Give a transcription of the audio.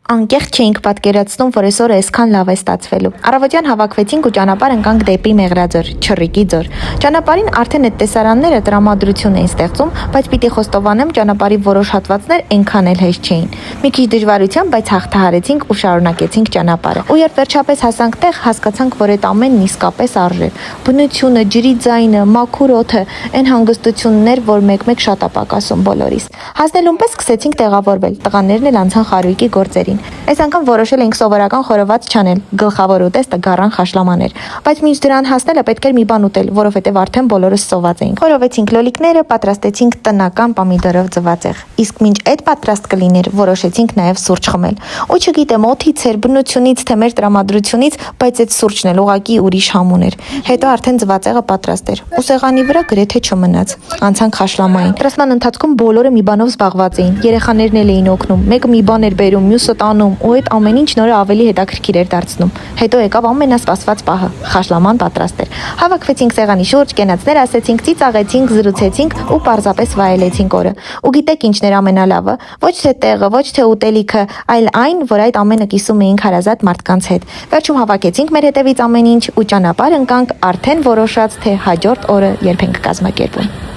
Անկեղծ չէինք պատկերացնում, որ այսօր այսքան լավ է ստացվելու։ Առավոտյան հավաքվեցինք ու ճանապարհ ընկանք դեպի Մեղրաձոր, Չռիկի ձոր։ Ճանապարհին արդեն այդ տեսարանները տրամադրություն էին ստեղծում, բայց պիտի խոստովանեմ, ճանապարհի որոշ հատվածներ այնքան էլ հեշտ չէին։ Մի քիչ դժվարությամբ, բայց հաղթահարեցինք ու շարունակեցինք ճանապարհը։ Ու երբ վերջապես հասանք տեղ, հասկացանք, որ այդ ամենն իսկապես արժե։ Բնությունը, ջրի ձայնը, մաքուր օդը, այն հանգստություններ, որ մեկ-մեկ շատ է պակասում բոլորիս։ Հասնելուն պես սկսեցինք տեղավորվել, տղաներն էլ անցան խարույկի գործերին։ Այս անգամ որոշել էինք սովորական խորոված չանել, գլխավոր ուտեստը գառան խաշլամաներ, բայց մինչ դրան հասնելը պետք էր մի բան ուտել, որովհետև արդեն բոլորս սոված էինք։ Խորովեցինք լոլիկները, պատրաստեցինք տնական պամիդորով ձվածեղ, իսկ մինչ այդ պատրաստ կլիներ, որոշեցինք նաև սուրճ խմել։ Ու չգիտեմ, օդից էր, բնությունից, թե մեր տրամադրությունից, բայց այդ սուրճն էլ ուղղակի ուրիշ համուն էր։ Հետո արդեն ձվածեղը պատրաստ էր, ու սեղանի վրա գրեթե չմնաց։ Անցանք խաշլամային։ Պատրաստման ընթացքում բոլորը մի բանով զբաղված էին։ Երեխաներն էլ էին օգնում, մեկը մի բան էր բերում, մյուսը տանում, ու այդ ամեն ինչ նորը ավելի հետաքրքիր էր դարձնում։ Հետո եկավ ամենասպասված պահը՝ խաշլաման պատրաստ էր։ Հավաքվեցինք սեղանի շուրջ, կենացներ ասեցինք, ծիծաղեցինք, զրուցեցինք ու պարզապես վայելեցինք օրը։ Ու գիտեք ինչն էր ամենալավը, ոչ թե տեղը, ոչ թե ուտելիքը, այլ այն, որ այդ ամենը կիսում էինք հարազատ մարդկանց հետ։ Վերջում հավաքեցինք մեր հետևից ամեն ինչ ու ճանապարհ ընկանք արդեն որոշած, թե հաջորդ օրը երբ ենք կազմակերպում։